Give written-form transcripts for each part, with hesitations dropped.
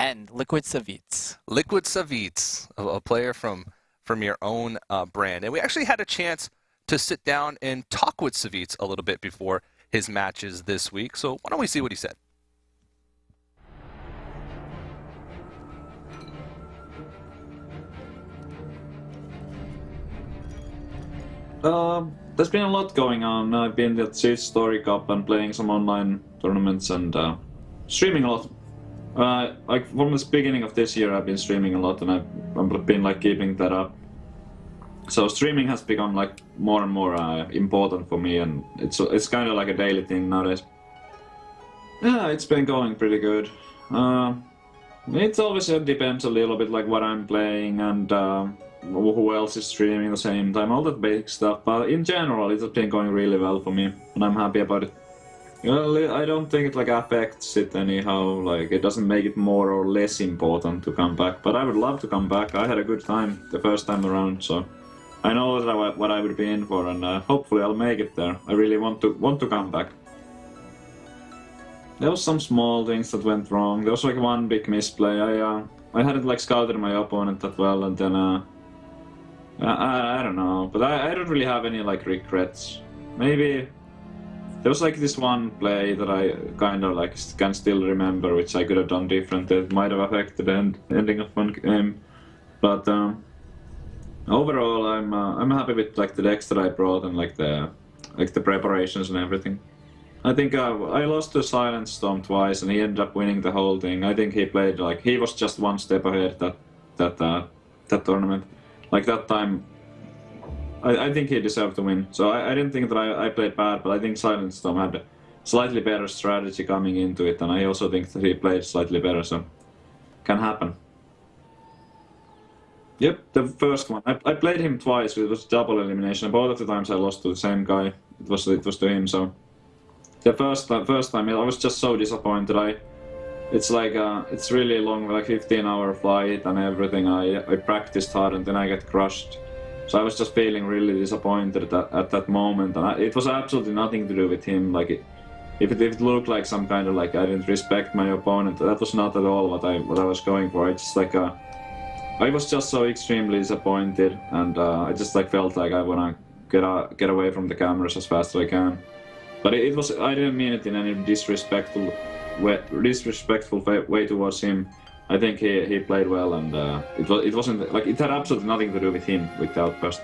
and Liquid Savjz. Liquid Savjz, a player from your own brand. And we actually had a chance to sit down and talk with Savjz a little bit before his matches this week. So why don't we see what he said? There's been a lot going on. I've been at Savjz Story Cup and playing some online tournaments and streaming a lot. Like from the beginning of this year, I've been streaming a lot, and I've been like keeping that up. So streaming has become like more and more important for me, and it's kind of like a daily thing nowadays. Yeah, it's been going pretty good. It always depends a little bit like what I'm playing and who else is streaming at the same time, all that basic stuff. But in general, it's been going really well for me, and I'm happy about it. Well, I don't think it like affects it anyhow. Like it doesn't make it more or less important to come back. But I would love to come back. I had a good time the first time around, so I know what I would be in for, and hopefully I'll make it there. I really want to come back. There was some small things that went wrong. There was like one big misplay. I hadn't like scouted my opponent that well, and then I don't know. But I don't really have any like regrets. Maybe there was like this one play that I kind of like can still remember, which I could have done different. It might have affected the ending of one game, but overall, I'm happy with like the decks that I brought and like the preparations and everything. I think I lost to Silent Storm twice, and he ended up winning the whole thing. I think he played like he was just one step ahead that tournament. Like that time, I think he deserved to win. So I didn't think that I played bad, but I think Silent Storm had a slightly better strategy coming into it, and I also think that he played slightly better. So can happen. Yep, the first one. I played him twice. It was double elimination. Both of the times I lost to the same guy. It was to him. So the first time I was just so disappointed. It's like it's really long, like 15-hour flight and everything. I practiced hard and then I get crushed. So I was just feeling really disappointed at that moment, and it was absolutely nothing to do with him. Like if it looked like some kind of like I didn't respect my opponent, that was not at all what I was going for. I just like I was just so extremely disappointed, and I just like felt like I wanna get away from the cameras as fast as I can. But it was I didn't mean it in any disrespectful way towards him. I think he played well, and it wasn't like it had absolutely nothing to do with him with the outburst.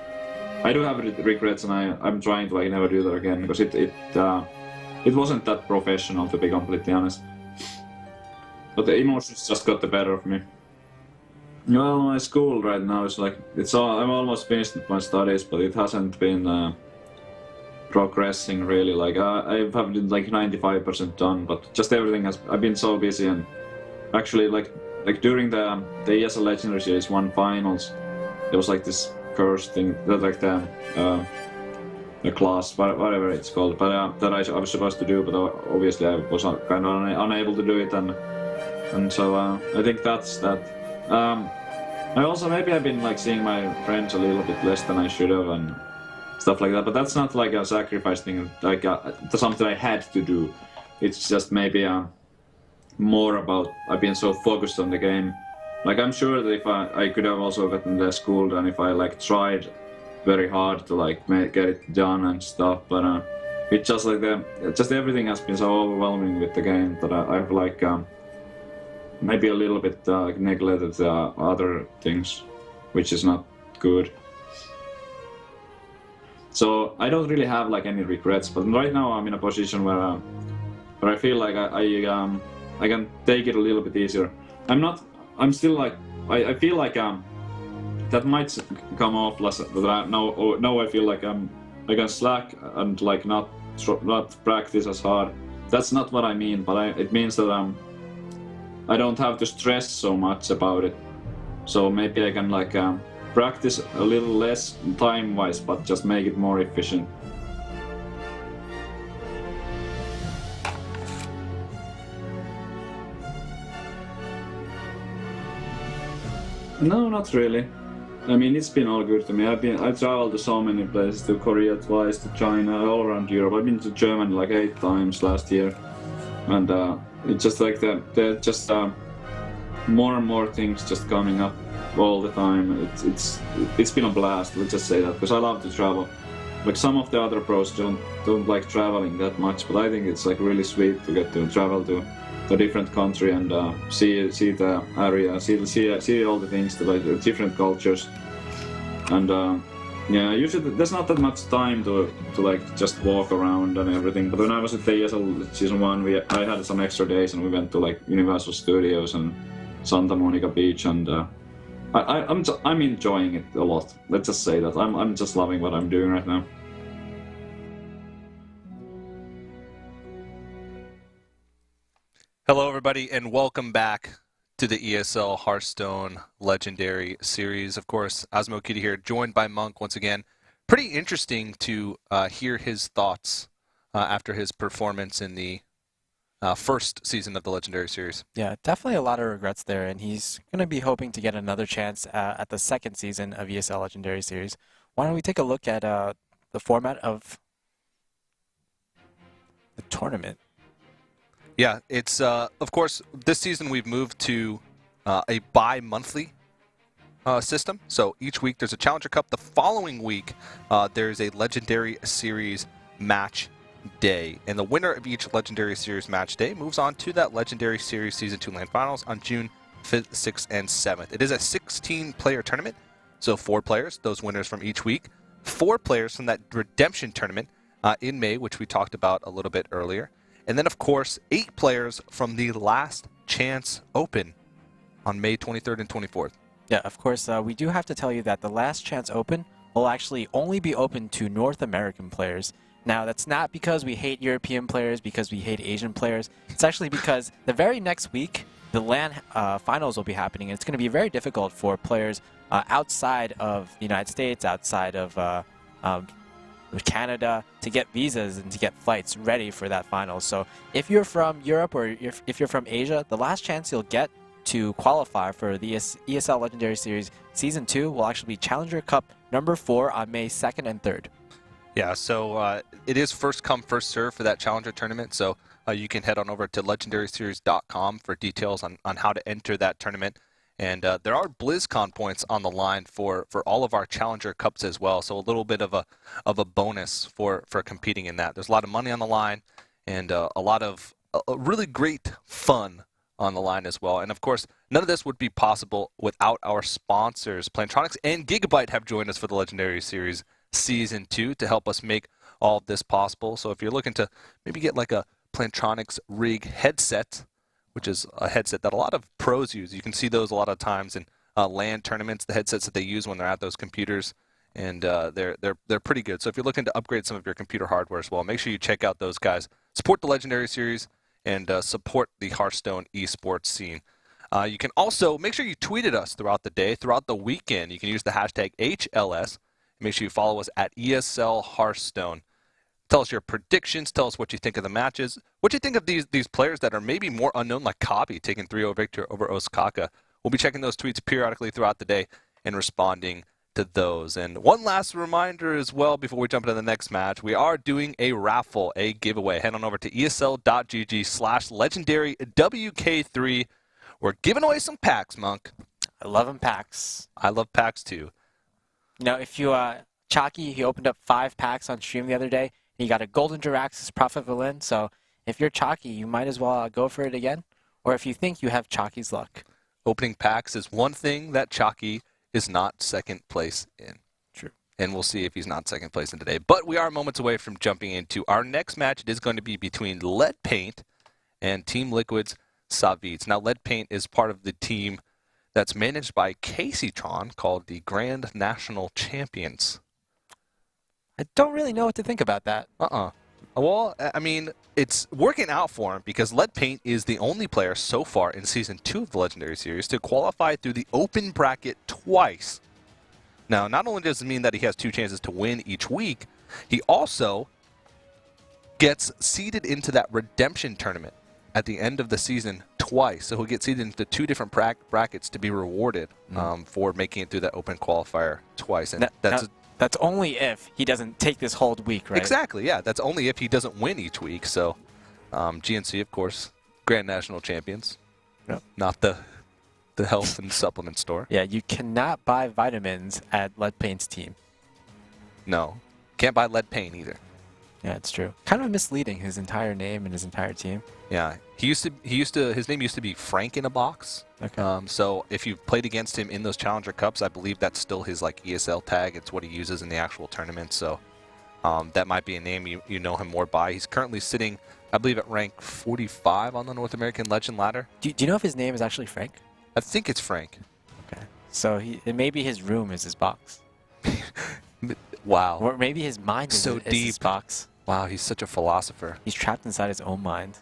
I do have regrets, and I'm trying to like never do that again, because it wasn't that professional, to be completely honest. But the emotions just got the better of me. Well, my school right now is like I'm almost finished with my studies, but it hasn't been progressing really. Like I've been like 95% done, but just everything I've been so busy, and actually like during the ESL Legendary Series 1 finals, there was like this curse thing that like the class, whatever it's called, but that I was supposed to do, but obviously I was kind of unable to do it, and so I think that's that. I also maybe I've been like seeing my friends a little bit less than I should have and stuff like that, but that's not like a sacrifice thing, like something I had to do. It's just maybe more about I've been so focused on the game. Like I'm sure that if I could have also gotten the school done if I like tried very hard to like get it done and stuff, but it's just like just everything has been so overwhelming with the game that I've like maybe a little bit neglected other things, which is not good. So I don't really have like any regrets, but right now I'm in a position where I feel like I can take it a little bit easier. I'm still like I feel like that might come off less. That now I feel like I can slack and like not practice as hard. That's not what I mean, but it means that I don't have to stress so much about it. So maybe I can like practice a little less time-wise, but just make it more efficient. No, not really. I mean, it's been all good to me. I traveled to so many places, to Korea twice, to China, all around Europe. I've been to Germany like 8 times last year, and it's just like more and more things just coming up all the time. It's been a blast. Let's just say that, because I love to travel. Like some of the other pros don't like traveling that much, but I think it's like really sweet to get to travel to a different country and see the area, see all the things, like the different cultures, and yeah, usually there's not that much time to like just walk around and everything. But when I was at the ESL season 1, I had some extra days and we went to like Universal Studios and Santa Monica Beach, and I'm enjoying it a lot. Let's just say that I'm just loving what I'm doing right now. Hello, everybody, and welcome back to the ESL Hearthstone Legendary Series. Of course, Osmo Kitty here, joined by Monk once again. Pretty interesting to hear his thoughts after his performance in the first season of the Legendary Series. Yeah, definitely a lot of regrets there, and he's going to be hoping to get another chance at the second season of ESL Legendary Series. Why don't we take a look at the format of the tournament? Yeah, it's, of course, this season we've moved to a bi-monthly system. So each week there's a Challenger Cup. The following week there's a Legendary Series match day. And the winner of each Legendary Series match day moves on to that Legendary Series Season 2 LAN Finals on June 5th, 6th, and 7th. It is a 16-player tournament, so 4 players, those winners from each week. 4 players from that Redemption tournament in May, which we talked about a little bit earlier. And then, of course, 8 players from the Last Chance Open on May 23rd and 24th. Yeah, of course, we do have to tell you that the Last Chance Open will actually only be open to North American players. Now, that's not because we hate European players, because we hate Asian players. It's actually because the very next week, the LAN finals will be happening, and it's going to be very difficult for players outside of the United States, outside of Canada, to get visas and to get flights ready for that final. So if you're from Europe or if you're from Asia, the last chance you'll get to qualify for the ESL Legendary Series Season 2 will actually be Challenger Cup number 4 on May 2nd and 3rd. Yeah, so it is first come, first serve for that Challenger tournament. So you can head on over to legendaryseries.com for details on how to enter that tournament. And there are BlizzCon points on the line for all of our Challenger Cups as well. So a little bit of a bonus for competing in that. There's a lot of money on the line and a lot of really great fun on the line as well. And of course, none of this would be possible without our sponsors. Plantronics and Gigabyte have joined us for the Legendary Series Season 2 to help us make all of this possible. So if you're looking to maybe get like a Plantronics rig headset, which is a headset that a lot of pros use. You can see those a lot of times in LAN tournaments, the headsets that they use when they're at those computers, and they're pretty good. So if you're looking to upgrade some of your computer hardware as well, make sure you check out those guys. Support the Legendary Series and support the Hearthstone esports scene. You can also make sure you tweet at us throughout the day, throughout the weekend. You can use the hashtag HLS. Make sure you follow us at ESL Hearthstone. Tell us your predictions. Tell us what you think of the matches. What you think of these players that are maybe more unknown, like Kabi taking 3-0 victory over Osaka. We'll be checking those tweets periodically throughout the day and responding to those. And one last reminder as well before we jump into the next match, we are doing a raffle, a giveaway. Head on over to esl.gg/legendary WK3. We're giving away some packs, Monk. I love them packs. I love packs too. You know, if you, Chalky, he opened up 5 packs on stream the other day. He got a Golden Jiraxis Prophet Villain, so if you're Chalky, you might as well go for it again. Or if you think you have Chalky's luck. Opening packs is one thing that Chalky is not second place in. True. And we'll see if he's not second place in today. But we are moments away from jumping into our next match. It is going to be between Leadpaint and Team Liquid's Savjz. Now, Leadpaint is part of the team that's managed by Caseytron called the Grand National Champions. I don't really know what to think about that. Well, I mean, it's working out for him because Leadpaint is the only player so far in Season 2 of the Legendary Series to qualify through the open bracket twice. Now, not only does it mean that he has 2 chances to win each week, he also gets seeded into that Redemption tournament at the end of the season twice. So he'll get seeded into 2 different brackets to be rewarded for making it through that open qualifier twice. And that's only if he doesn't take this whole week, right? Exactly, yeah. That's only if he doesn't win each week. So GNC, of course, Grand National Champions. Yep. Not the The health and supplement store. Yeah, you cannot buy vitamins at Leadpaint's team. No. Can't buy lead paint either. Yeah, it's true. Kind of misleading, his entire name and his entire team. Yeah. His name used to be Frank in a Box. Okay. So if you've played against him in those Challenger Cups, I believe that's still his like ESL tag. It's what he uses in the actual tournament. So that might be a name you know him more by. He's currently sitting, I believe, at rank 45 on the North American Legend ladder. Do you know if his name is actually Frank? I think it's Frank. Okay. So maybe his room is his box. Wow. Or maybe his mind is, So is his deep. box. Wow, he's such a philosopher. He's trapped inside his own mind.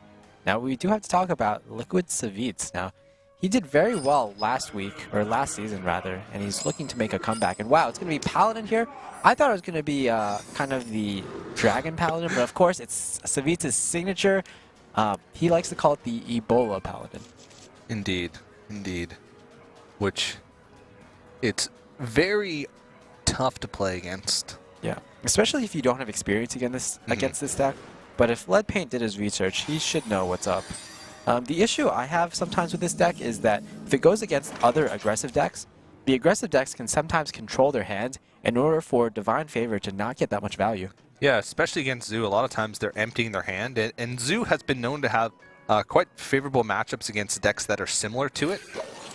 Now, we do have to talk about Liquid Savjz. Now, he did very well last week, or last season rather, and he's looking to make a comeback. And wow, it's going to be Paladin here. I thought it was going to be kind of the Dragon Paladin, but of course it's Savjz's signature. He likes to call it the Ebola Paladin. Indeed. Indeed. Which, it's very tough to play against. Yeah, especially if you don't have experience against this deck. But if Leadpaint did his research, he should know what's up. The issue I have sometimes with this deck is that if it goes against other aggressive decks, the aggressive decks can sometimes control their hand in order for Divine Favor to not get that much value. Yeah, especially against Zoo. A lot of times they're emptying their hand, and Zoo has been known to have quite favorable matchups against decks that are similar to it.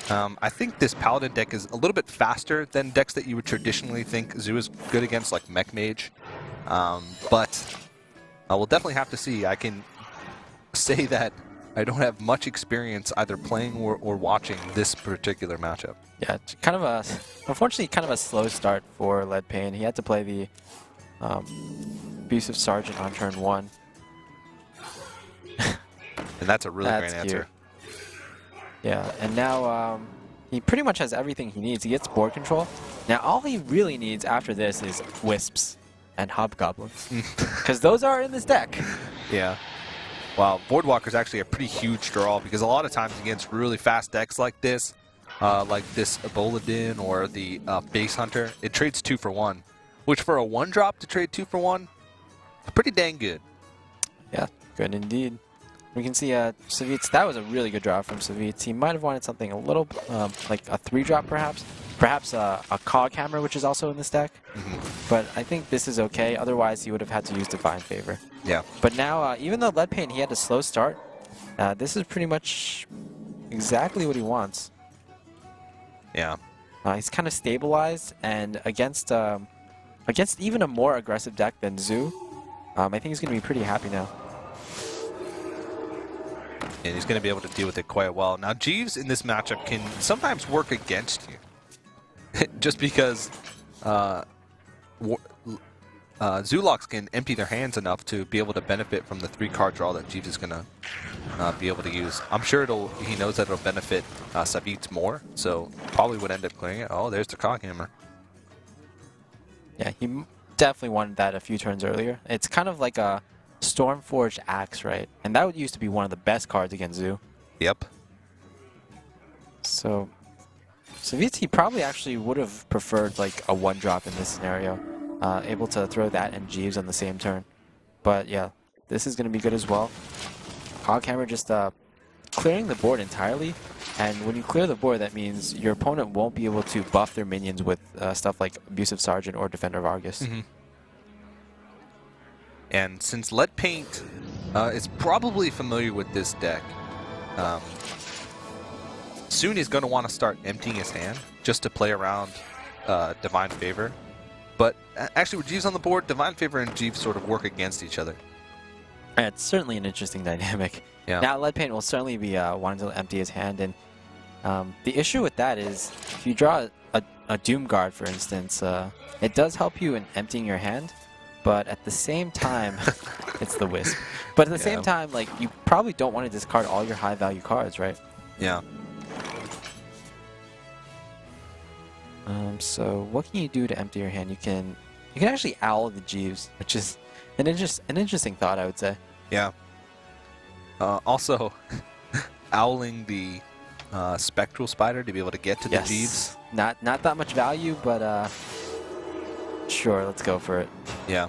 I think this Paladin deck is a little bit faster than decks that you would traditionally think Zoo is good against, like Mech Mage. But we'll definitely have to see. I can say that I don't have much experience either playing or watching this particular matchup. Yeah, it's kind of unfortunately, kind of a slow start for Leadpaint. He had to play the Abusive Sergeant on turn 1. And that's a really great cute. answer. Yeah, and now he pretty much has everything he needs. He gets board control. Now all he really needs after this is Wisps and Hobgoblins, because those are in this deck. Yeah. Wow, Boardwalker is actually a pretty huge draw, because a lot of times against really fast decks like this Eboladin or the Base Hunter, it trades 2 for 1, which for a 1-drop to trade 2 for 1, pretty dang good. Yeah, good indeed. We can see Savjz, that was a really good draw from Savjz. He might have wanted something a little like a 3-drop perhaps. Perhaps a Cog Hammer, which is also in this deck. But I think this is okay. Otherwise, he would have had to use Divine Favor. Yeah. But now, even though Leadpaint, he had a slow start, this is pretty much exactly what he wants. Yeah. He's kind of stabilized, and against even a more aggressive deck than Zoo, I think he's going to be pretty happy now. And he's going to be able to deal with it quite well. Now, Jeeves in this matchup can sometimes work against you. Just because Zulocks can empty their hands enough to be able to benefit from the 3-card draw that Jeeves is going to be able to use. I'm sure he knows that it'll benefit Savjz more, so probably would end up clearing it. Oh, there's the Cog Hammer. Yeah, he definitely wanted that a few turns earlier. It's kind of like a Stormforged Axe, right? And that used to be one of the best cards against Zoo. Yep. So Savjz, he probably actually would have preferred like a 1-drop in this scenario, able to throw that and Jeeves on the same turn. But yeah, this is going to be good as well. Cog Hammer just clearing the board entirely, and when you clear the board, that means your opponent won't be able to buff their minions with stuff like Abusive Sergeant or Defender of Argus. And since Leadpaint is probably familiar with this deck, soon he's going to want to start emptying his hand just to play around Divine Favor. But actually with Jeeves on the board, Divine Favor and Jeeves sort of work against each other. It's certainly an interesting dynamic. Yeah. Now Leadpaint will certainly be wanting to empty his hand, and the issue with that is if you draw a Doom Guard, for instance, it does help you in emptying your hand, but at the same time, it's the Wisp. But at the same time, like, you probably don't want to discard all your high-value cards, right? Yeah. So what can you do to empty your hand? You can actually owl the Jeeves, which is an interesting thought, I would say. Yeah. Also, owling the Spectral Spider to be able to get to the Jeeves. Not that much value, but sure, let's go for it. Yeah.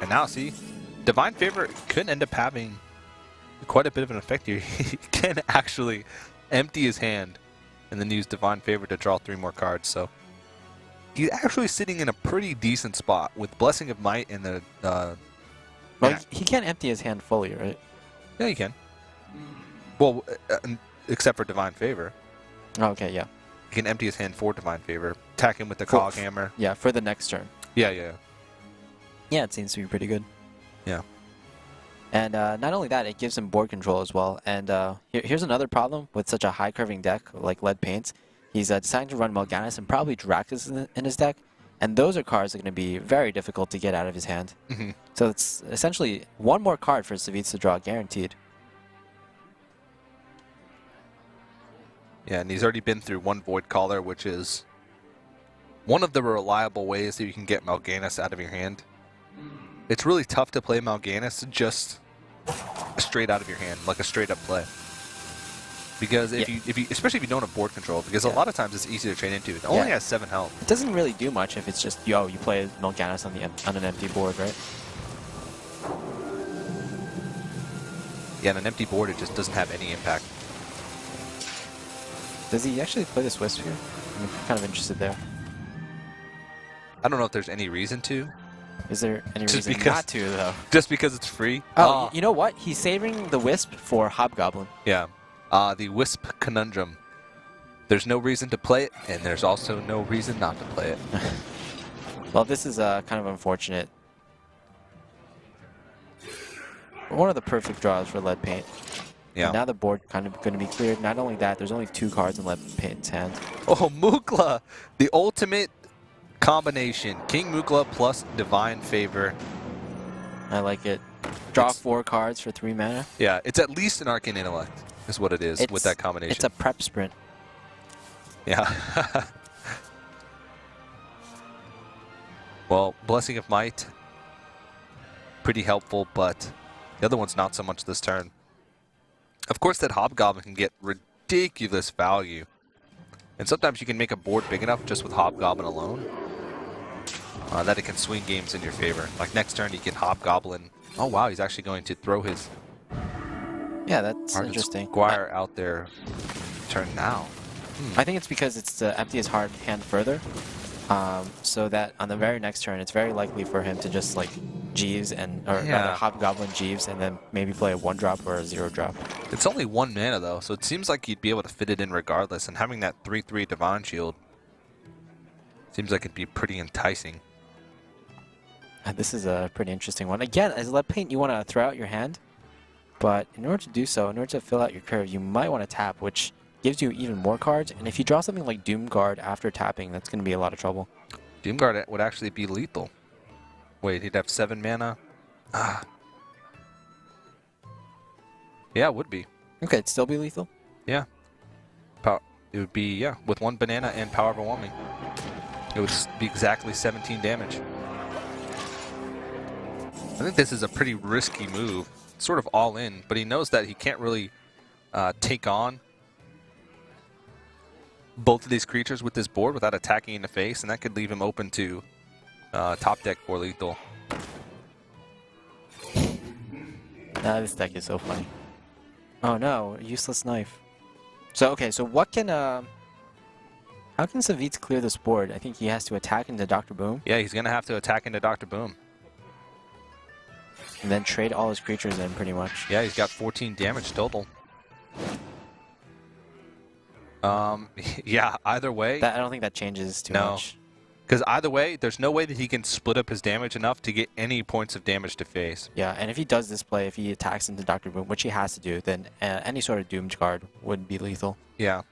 And now, see, Divine Favor could end up having quite a bit of an effect here. He can actually empty his hand and then use Divine Favor to draw 3 more cards. So he's actually sitting in a pretty decent spot with Blessing of Might and the... Well, he can't empty his hand fully, right? Yeah, he can. Well, except for Divine Favor. Oh, okay, yeah. He can empty his hand for Divine Favor. Attack him with the Cog Hammer. Yeah, for the next turn. Yeah. Yeah, it seems to be pretty good. Yeah. And not only that, it gives him board control as well. And here's another problem with such a high curving deck like Leadpaint. He's deciding to run Mal'Ganis and probably Draxus in his deck. And those are cards that are going to be very difficult to get out of his hand. So it's essentially one more card for Savjz to draw, guaranteed. Yeah, and he's already been through 1 Void Caller, which is one of the reliable ways that you can get Mal'Ganis out of your hand. It's really tough to play Mal'Ganis just straight out of your hand, like a straight up play. Because if you especially if you don't have board control, because a lot of times it's easy to train into. It only has 7 health. It doesn't really do much if it's just, you play Mal'Ganis on an empty board, right? Yeah, on an empty board it just doesn't have any impact. Does he actually play this Wisp here? I'm kind of interested there. I don't know if there's any reason to. Is there any reason not to, though? Just because it's free? Oh, you know what? He's saving the Wisp for Hobgoblin. Yeah. The Wisp Conundrum. There's no reason to play it, and there's also no reason not to play it. Well, this is kind of unfortunate. One of the perfect draws for Leadpaint. Yeah. And now the board kind of going to be cleared. Not only that, there's only 2 cards in Leadpaint's hand. Oh, Mukla! The ultimate combination. King Mukla plus Divine Favor. I like it. Draw 4 cards for 3 mana. Yeah, it's at least an Arcane Intellect, is what it is with that combination. It's a prep sprint. Yeah. Well, Blessing of Might, pretty helpful, but the other one's not so much this turn. Of course, that Hobgoblin can get ridiculous value. And sometimes you can make a board big enough just with Hobgoblin alone that it can swing games in your favor. Like next turn, you can Hobgoblin. Oh, wow, he's actually going to throw his Yeah, that's interesting. Squire out there turn now. I think it's because it's to empty his hand further. So that on the very next turn, it's very likely for him to just like Jeeves or rather Hobgoblin Jeeves and then maybe play a 1-drop or a 0-drop. It's only 1 mana though, so it seems like you'd be able to fit it in regardless, and having that 3/3 Divine Shield seems like it'd be pretty enticing. This is a pretty interesting one. Again, as Leadpaint, you want to throw out your hand, but in order to do so, in order to fill out your curve, you might want to tap, which gives you even more cards, and if you draw something like Doomguard after tapping, that's going to be a lot of trouble. Doomguard would actually be lethal. Wait, he'd have 7 mana? Yeah, it would be. Okay, it'd still be lethal? Yeah. It would be, yeah, with 1 banana and Power Overwhelming. It would be exactly 17 damage. I think this is a pretty risky move. Sort of all in, but he knows that he can't really take on both of these creatures with this board without attacking in the face, and that could leave him open to top deck for lethal. This deck is so funny. Oh no, useless knife. So okay, so what can how can Savjz clear this board? I think he has to attack into Dr. Boom. Yeah, he's gonna have to attack into Dr. Boom. And then trade all his creatures in pretty much. Yeah, he's got 14 damage total. Yeah, either way. I don't think that changes too much. Because either way, there's no way that he can split up his damage enough to get any points of damage to face. Yeah, and if he does this play, if he attacks into Dr. Boom, which he has to do, then any sort of Doomed card would be lethal. Yeah.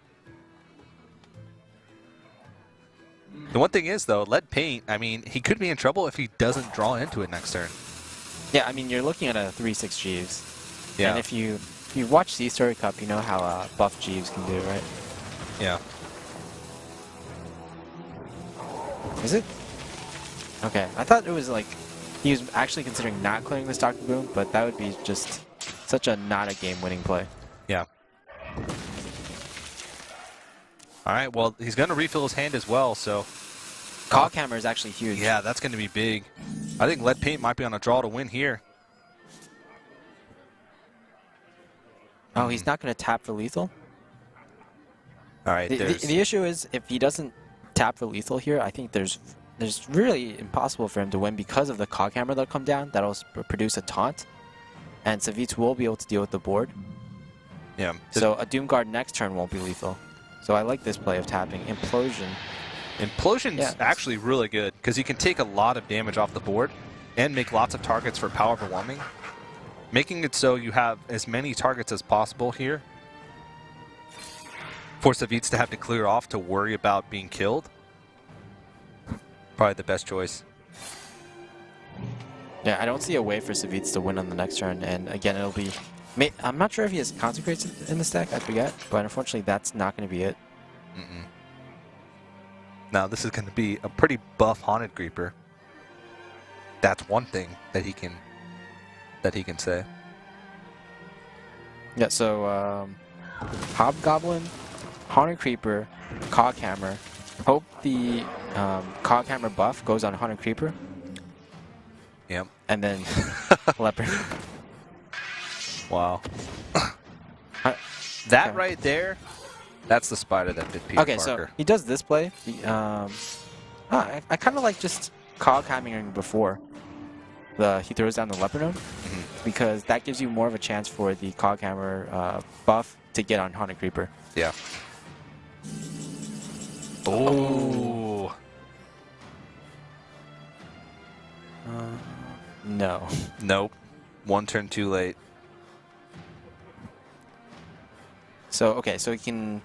The one thing is, though, Leadpaint, I mean, he could be in trouble if he doesn't draw into it next turn. Yeah, I mean, you're looking at a 3/6 Jeeves. Yeah. And if you watch the Story Cup, you know how buff Jeeves can do, right? Yeah. Is it? Okay, I thought it was like he was actually considering not clearing this Dr. Boom, but that would be just such a not a game-winning play. Yeah. All right, well, he's going to refill his hand as well, so... Cog Hammer is actually huge. Yeah, that's going to be big. I think Leadpaint might be on a draw to win here. Oh, he's not going to tap for lethal? All right, The issue is, if he doesn't tap for lethal here, I think there's really impossible for him to win because of the cog hammer that'll come down. That'll produce a taunt. And Savjz will be able to deal with the board. Yeah. So a Doomguard next turn won't be lethal. So I like this play of tapping. Implosion. Implosion's actually really good because you can take a lot of damage off the board and make lots of targets for power overwhelming, making it so you have as many targets as possible here for Savjz to have to clear off to worry about being killed. Probably the best choice. Yeah, I don't see a way for Savjz to win on the next turn, and again, it'll be... I'm not sure if he has Consecrates in this deck, I forget, but unfortunately that's not going to be it. Now this is going to be a pretty buff Haunted Creeper. That's one thing that he can say. Yeah, so Hobgoblin, Haunted Creeper, Coghammer. Hope the Coghammer buff goes on Haunted Creeper. Yep. And then Leopard. Wow. Okay. Right there, that's the spider that bit Peter Okay, Parker. so he does this play. I kind of like just Coghammering before he throws down the Leopard Node, because that gives you more of a chance for the Coghammer buff to get on Haunted Creeper. Yeah. Oh. No. Nope. One turn too late. So, okay, so he can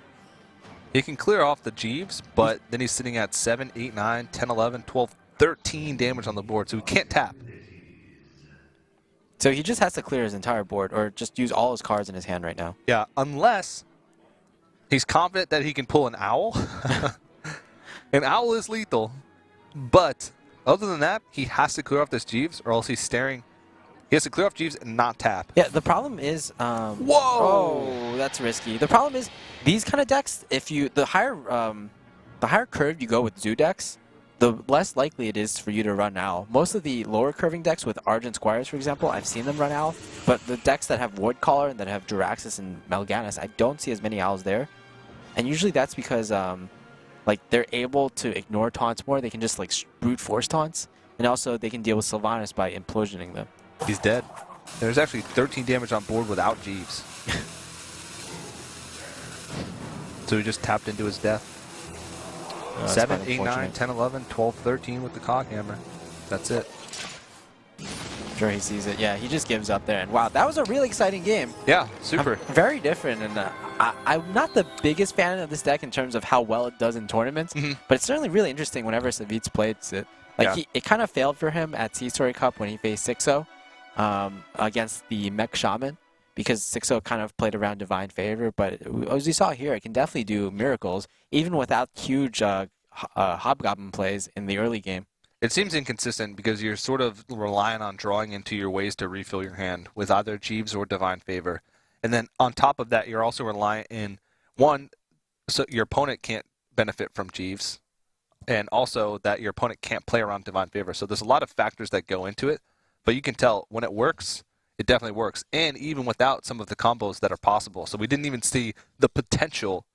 clear off the Jeeves, but then he's sitting at 7, 8, 9, 10, 11, 12, 13 damage on the board, so he can't tap. So he just has to clear his entire board, or just use all his cards in his hand right now. Yeah, unless he's confident that he can pull an Owl. An Owl is lethal, but other than that, he has to clear off this Jeeves, or else he's staring. He has to clear off Jeeves and not tap. Yeah, the problem is... Whoa! Oh, that's risky. The problem is, these kind of decks, if you... The higher curve you go with Zoo decks, the less likely it is for you to run Owl. Most of the lower curving decks with Argent Squires, for example, I've seen them run Owl, but the decks that have Void Caller and that have Jiraxis and Mal'Ganis, I don't see as many Owls there. And usually that's because like they're able to ignore taunts more. They can just like brute force taunts, and also they can deal with Sylvanas by implosioning them. He's dead. There's actually 13 damage on board without Jeeves. So he just tapped into his death. 7, 8, 9, 10, 11, 12, 13 with the Coghammer. That's it. Sure, he sees it. Yeah, he just gives up there. And wow, that was a really exciting game. Yeah, super. Very different. And I'm not the biggest fan of this deck in terms of how well it does in tournaments, but it's certainly really interesting whenever Savjz plays it. Like, it kind of failed for him at Sea-Story Cup when he faced 6-0 against the Mech Shaman, because 6-0 kind of played around Divine Favor. But as you saw here, it can definitely do miracles, even without huge Hobgoblin plays in the early game. It seems inconsistent because you're sort of relying on drawing into your ways to refill your hand with either Jeeves or Divine Favor. And then on top of that, you're also relying in, one, so your opponent can't benefit from Jeeves, and also that your opponent can't play around Divine Favor. So there's a lot of factors that go into it, but you can tell when it works, it definitely works, and even without some of the combos that are possible. So we didn't even see the potential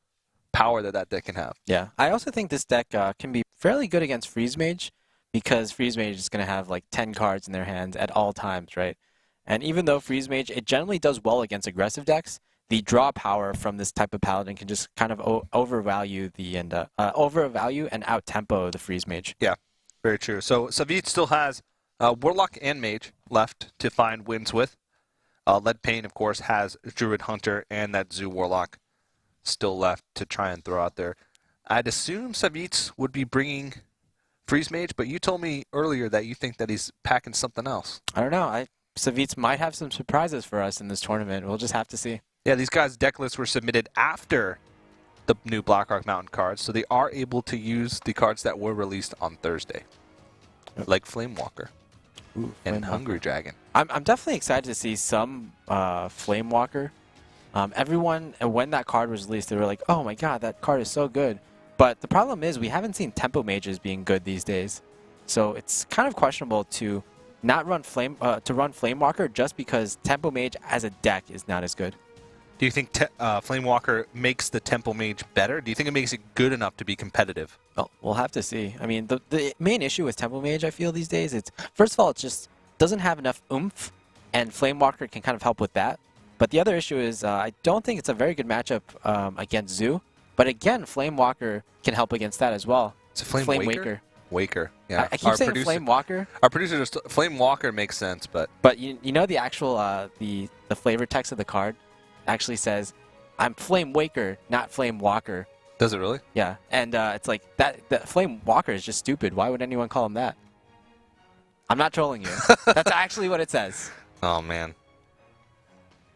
power that deck can have. Yeah, I also think this deck can be fairly good against Freeze Mage, because Freeze Mage is going to have like 10 cards in their hands at all times, right? And even though Freeze Mage, it generally does well against aggressive decks, the draw power from this type of Paladin can just kind of overvalue and out-tempo the Freeze Mage. Yeah, very true. So Savjz still has Warlock and Mage left to find wins with. Leadpaint, of course, has Druid Hunter and that Zoo Warlock still left to try and throw out there. I'd assume Savjz would be bringing Freeze Mage, but you told me earlier that you think that he's packing something else. I don't know. Savjz might have some surprises for us in this tournament. We'll just have to see. Yeah, these guys' deck lists were submitted after the new Blackrock Mountain cards, so they are able to use the cards that were released on Thursday, like Flamewalker and Hungry Dragon. I'm definitely excited to see some Flamewalker. Everyone, when that card was released, they were like, oh my god, that card is so good. But the problem is we haven't seen Tempo Mages being good these days. So it's kind of questionable to not run run Flamewalker just because Tempo Mage as a deck is not as good. Do you think Flamewalker makes the Temple Mage better? Do you think it makes it good enough to be competitive? Well, we'll have to see. I mean, the main issue with Temple Mage, I feel these days, it's first of all, it just doesn't have enough oomph, and Flamewalker can kind of help with that. But the other issue is I don't think it's a very good matchup against Zoo. But again, Flamewalker can help against that as well. It's a Flame Waker. Waker, yeah. I keep saying Flamewalker. Our producer just Flamewalker makes sense, but you know the actual the flavor text of the card actually says, "I'm Flame Waker, not Flame Walker." Does it really? Yeah, and it's like that. The Flame Walker is just stupid. Why would anyone call him that? I'm not trolling you. That's actually what it says. Oh man.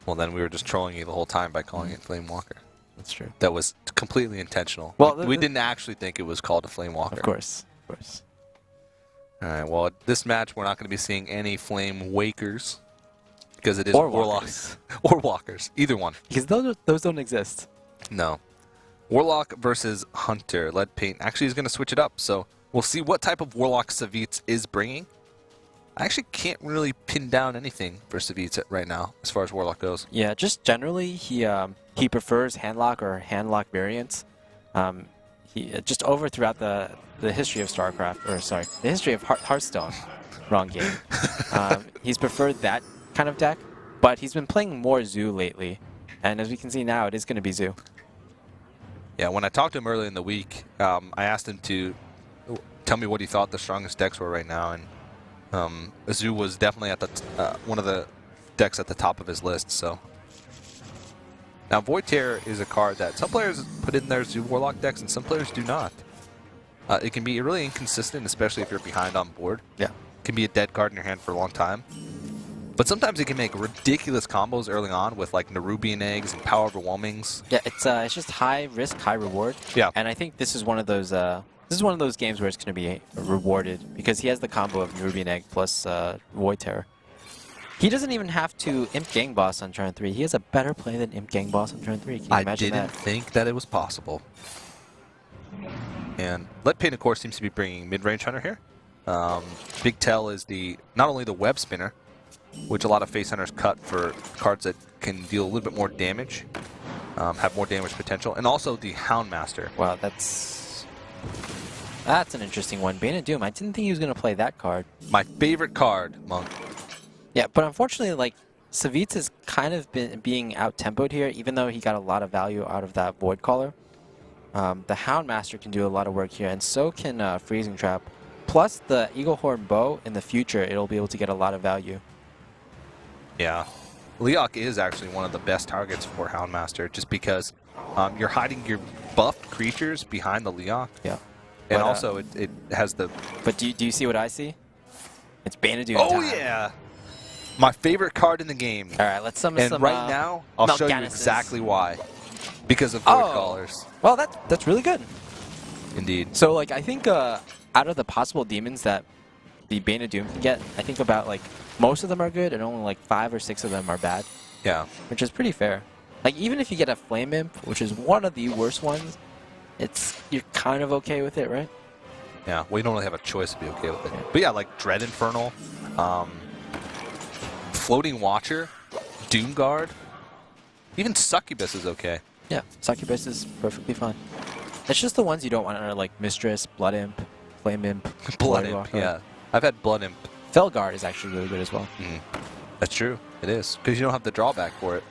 Well, then we were just trolling you the whole time by calling it Flame Walker. That's true. That was completely intentional. Well, we didn't actually think it was called a Flame Walker. Of course. Of course. All right. Well, this match we're not going to be seeing any Flame Wakers because it is Or Warlocks or Walkers, either one. Because those don't exist. No. Warlock versus Hunter. Leadpaint actually is going to switch it up, so we'll see what type of Warlock Savjz is bringing. I actually can't really pin down anything for Savjz right now as far as Warlock goes. Yeah, just generally he prefers handlock or handlock variants. He just over throughout the history of StarCraft, or sorry, the history of Hearthstone. Wrong game. He's preferred that kind of deck, but he's been playing more Zoo lately, and as we can see now, it is going to be Zoo. Yeah, when I talked to him early in the week, I asked him to tell me what he thought the strongest decks were right now, and Zoo was definitely at the one of the decks at the top of his list. So now Void Terror is a card that some players put in their Zoo Warlock decks and some players do not. It can be really inconsistent, especially if you're behind on board. Yeah, it can be a dead card in your hand for a long time. But sometimes it can make ridiculous combos early on with like Nerubian Eggs and Power Overwhelmings. Yeah, it's just high risk, high reward. Yeah, and I think this is one of those. This is one of those games where it's going to be rewarded because he has the combo of Nerubian Egg plus Void Terror. He doesn't even have to Imp Gang Boss on turn 3. He has a better play than Imp Gang Boss on turn 3. Can you imagine that? I didn't think that it was possible. And Leadpaint, of course, seems to be bringing mid-range Hunter here. Big Tell is not only the web spinner, which a lot of face hunters cut for cards that can deal a little bit more damage, have more damage potential, and also the Houndmaster. Wow, that's an interesting one. Bane of Doom, I didn't think he was going to play that card. My favorite card, Monk. Yeah, but unfortunately, like, Savjz has kind of been being out-tempoed here, even though he got a lot of value out of that Void Caller. The Houndmaster can do a lot of work here, and so can Freezing Trap. Plus, the Eagle Horn Bow, in the future, it'll be able to get a lot of value. Yeah. Leok is actually one of the best targets for Houndmaster, just because you're hiding your buffed creatures behind the Leok. Yeah. And also, it has the... But do you see what I see? It's Bane of Doom Oh, time. yeah! My favorite card in the game. All right, let's summon some... And right now, I'll show you exactly why. Because of Void Callers. Well, that's really good. Indeed. So, like, I think out of the possible demons that the Bane of Doom can get, I think about, like, most of them are good and only, like, 5 or 6 of them are bad. Yeah. Which is pretty fair. Like, even if you get a Flame Imp, which is one of the worst ones, you're kind of okay with it, right? Yeah, well, you don't really have a choice to be okay with it. But yeah, like Dread Infernal, Floating Watcher, Doom Guard, even Succubus is okay. Yeah, Succubus is perfectly fine. It's just the ones you don't want are like Mistress, Blood Imp, Flame Imp, Blood Imp, yeah. I've had Blood Imp. Felguard is actually really good as well. Mm. That's true, it is, because you don't have the drawback for it.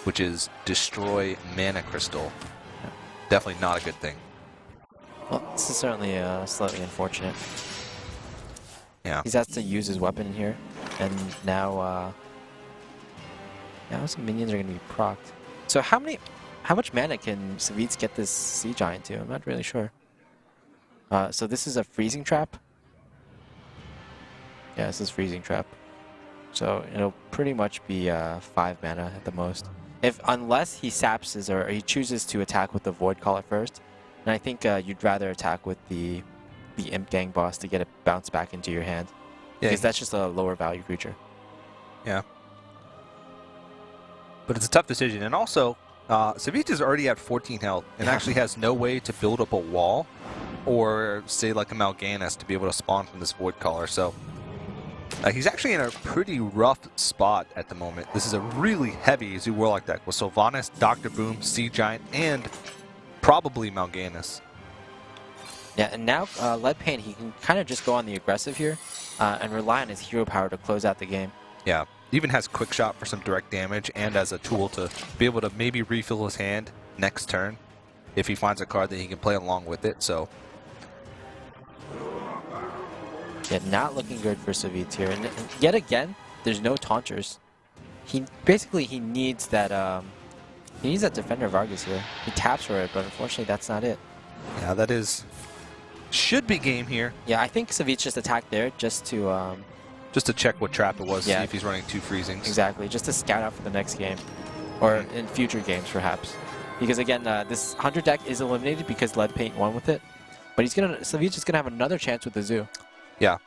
Which is Destroy Mana Crystal. Yeah. Definitely not a good thing. Well, this is certainly slightly unfortunate. Yeah. He's has to use his weapon here, and now some minions are going to be procced. So how much mana can Savjz get this Sea Giant to? I'm not really sure. So this is a Freezing Trap. Yeah, this is Freezing Trap. So it'll pretty much be 5 mana at the most. Unless he sapses or he chooses to attack with the Void Caller first. And I think you'd rather attack with the Imp Gang Boss to get it bounced back into your hand. Yeah, because that's just a lower value creature. Yeah. But it's a tough decision. And also, Savjz is already at 14 health and actually has no way to build up a wall or, say, like a Mal'Ganis to be able to spawn from this Void Caller. So He's actually in a pretty rough spot at the moment. This is a really heavy Zoo Warlock deck with Sylvanas, Dr. Boom, Sea Giant, and probably Mal'Ganis. Yeah, and now Leadpaint, he can kind of just go on the aggressive here and rely on his hero power to close out the game. Yeah, even has Quick Shot for some direct damage and as a tool to be able to maybe refill his hand next turn if he finds a card that he can play along with it. So, yeah, not looking good for Savjz here. And yet again, there's no taunters. He needs that Defender of Argus here. He taps for it, but unfortunately that's not it. yeah, that should be game here. Yeah, I think Savjz just attacked there just to check what trap it was, yeah, see if he's running 2 freezings. exactly, just to scout out for the next game, or in future games perhaps. Because again, this Hunter deck is eliminated because Leadpaint won with it, but Savjz is gonna have another chance with the Zoo. Yeah.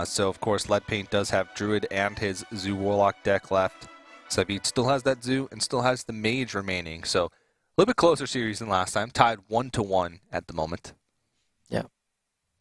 So of course Leadpaint does have Druid and his Zoo Warlock deck left. Savjz still has that Zoo and still has the Mage remaining. So a little bit closer series than last time, tied 1-1 at the moment. Yeah.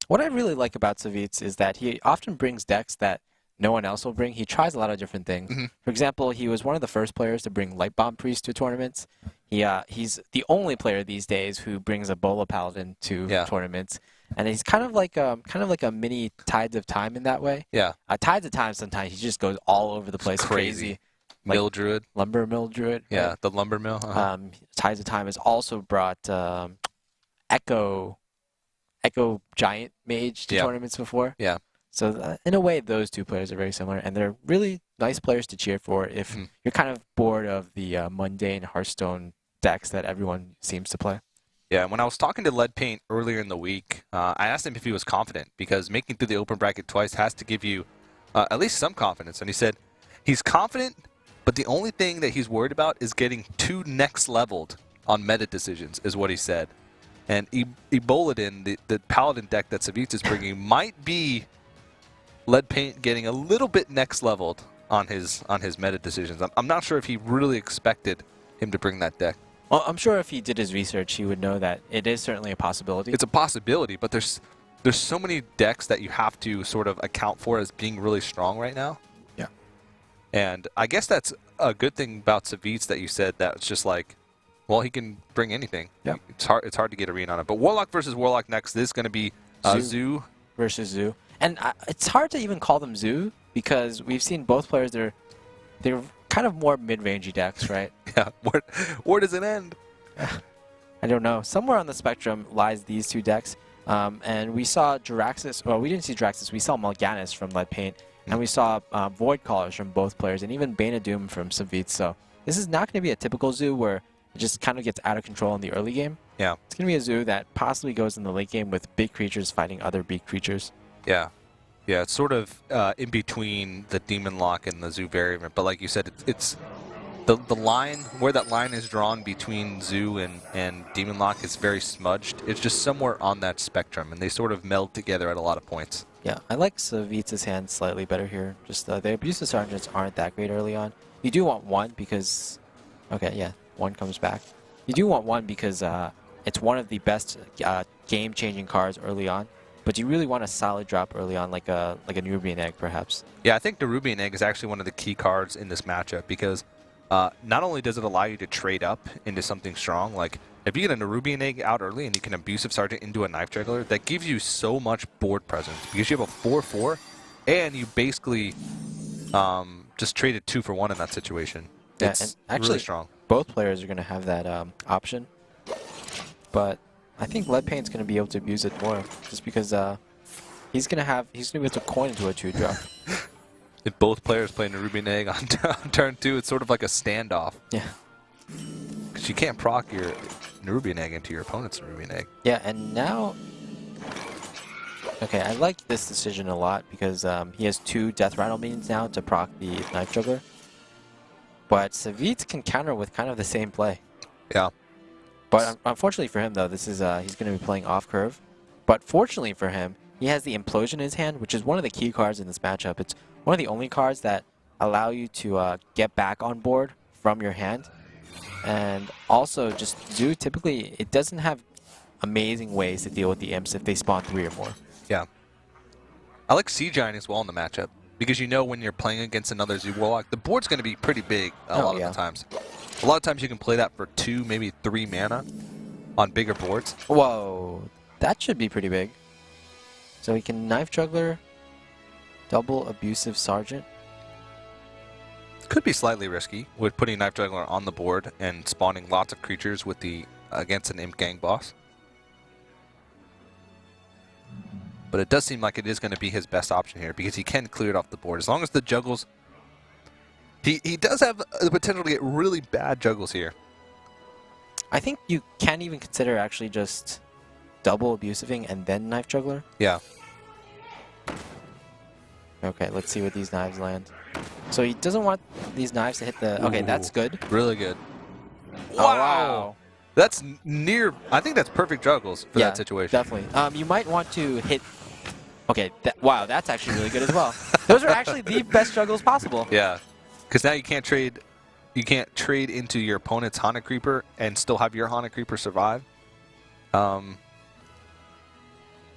What I really like about Savjz is that he often brings decks that no one else will bring. He tries a lot of different things. For example, he was one of the first players to bring Light Bomb Priest to tournaments. He's the only player these days who brings a Bola Paladin to tournaments, and he's kind of like a mini Tides of Time in that way. Yeah. Tides of Time sometimes he just goes all over the place, crazy. Like Mill Druid. Lumber Mill Druid. Yeah, right? the Lumber Mill. Tides of Time has also brought Echo Giant Mage to tournaments before. Yeah. So in a way, those two players are very similar, and they're really nice players to cheer for if you're kind of bored of the mundane Hearthstone decks that everyone seems to play. Yeah, when I was talking to Leadpaint earlier in the week, I asked him if he was confident, because making through the open bracket twice has to give you at least some confidence. And he said he's confident, but the only thing that he's worried about is getting too next leveled on meta decisions, is what he said. And Eboladin, the Paladin deck that Savjz is bringing, might be Leadpaint getting a little bit next leveled on his meta decisions. I'm not sure if he really expected him to bring that deck. Well, I'm sure if he did his research, he would know that it is certainly a possibility. It's a possibility, but there's so many decks that you have to sort of account for as being really strong right now. Yeah. And I guess that's a good thing about Savjz that you said, that it's just like, well, he can bring anything. Yeah. It's hard to get a read on it. But Warlock versus Warlock next. This is going to be Zoo versus Zoo. And it's hard to even call them Zoo because we've seen both players, they're kind of more mid-rangey decks, right? Yeah. Where does it end? I don't know. Somewhere on the spectrum lies these two decks. And we saw Jiraxis. Well, we didn't see Jiraxis. We saw Mal'Ganis from Leadpaint. And we saw Void Callers from both players. And even Bane of Doom from Savjz. So this is not going to be a typical Zoo where it just kind of gets out of control in the early game. Yeah. It's going to be a Zoo that possibly goes in the late game with big creatures fighting other big creatures. Yeah. Yeah, it's sort of in between the Demon Lock and the Zoo variant. But like you said, it's the line, where that line is drawn between Zoo and Demon Lock is very smudged. It's just somewhere on that spectrum, and they sort of meld together at a lot of points. Yeah, I like Savjz's hand slightly better here. Just the abusive sergeants aren't that great early on. You do want one because... Okay, yeah, one comes back. You do want one because it's one of the best game-changing cards early on. But you really want a solid drop early on, like a Nerubian Egg, perhaps. Yeah, I think Nerubian Egg is actually one of the key cards in this matchup because not only does it allow you to trade up into something strong, like if you get a Nerubian Egg out early and you can Abusive Sergeant into a Knife Juggler, that gives you so much board presence because you have a 4/4 and you basically just traded 2 for 1 in that situation. Yeah, it's and actually, really strong. Both players are going to have that option, but I think Leadpaint's going to be able to abuse it more, just because he's going to be able to coin into a 2-drop. If both players play Nerubian Egg on turn 2, it's sort of like a standoff. Yeah. Because you can't proc your Nerubian Egg into your opponent's Nerubian Egg. Yeah, and now... Okay, I like this decision a lot because he has 2 Death Rattle Minions now to proc the Knife Juggler. But Savjz can counter with kind of the same play. Yeah. But unfortunately for him, though, this is he's going to be playing off curve. But fortunately for him, he has the Implosion in his hand, which is one of the key cards in this matchup. It's one of the only cards that allow you to get back on board from your hand. And also, just Zoo, typically, it doesn't have amazing ways to deal with the Imps if they spawn 3 or more. Yeah. I like Sea Giant as well in the matchup. because you know when you're playing against another Zoo Warlock, the board's going to be pretty big a lot of the times. A lot of times you can play that for 2, maybe 3 mana on bigger boards. Whoa, that should be pretty big. So he can Knife Juggler, double Abusive Sergeant. Could be slightly risky with putting Knife Juggler on the board and spawning lots of creatures with the against an Imp Gang boss. But it does seem like it is going to be his best option here because he can clear it off the board. As long as the juggles... He does have the potential to get really bad juggles here. I think you can even consider actually just double Abusiving and then Knife Juggler. Yeah. Okay, let's see what these knives land. So he doesn't want these knives to hit the... Okay, that's good. Really good. Oh, wow. That's near... I think that's perfect juggles for that situation. Definitely. You might want to hit... Okay, wow, that's actually really good as well. Those are actually the best juggles possible. Yeah, because now you can't trade into your opponent's Haunted Creeper and still have your Haunted Creeper survive.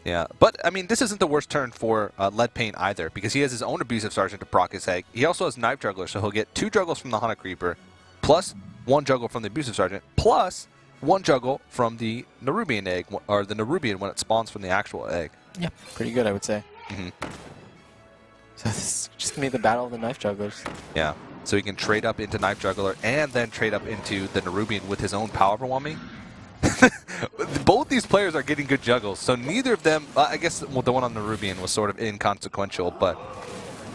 Yeah, but I mean, this isn't the worst turn for Leadpaint either, because he has his own Abusive Sergeant to proc his egg. He also has Knife Juggler, so he'll get 2 juggles from the Haunted Creeper, plus 1 juggle from the Abusive Sergeant, plus 1 juggle from the Nerubian egg, or the Nerubian when it spawns from the actual egg. Yeah, pretty good, I would say. Mm-hmm. So this is just going to be the battle of the Knife Jugglers. Yeah, so he can trade up into Knife Juggler and then trade up into the Nerubian with his own Power Overwhelming. Both these players are getting good juggles, so neither of them, I guess the one on the Nerubian was sort of inconsequential, but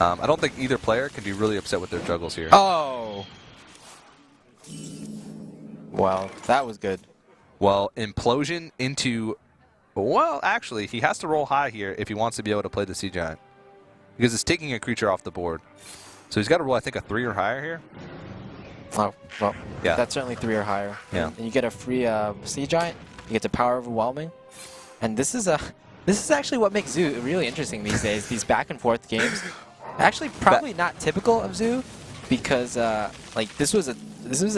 I don't think either player can be really upset with their juggles here. Oh! Wow, that was good. Well, Implosion into... Well, actually, he has to roll high here if he wants to be able to play the Sea Giant, because it's taking a creature off the board. So he's got to roll, I think, a 3 or higher here. Oh, well, yeah. That's certainly 3 or higher. Yeah. And you get a free Sea Giant, you get to Power Overwhelming. And this is actually what makes Zoo really interesting these days, these back and forth games. Actually, probably not typical of Zoo, because like this was a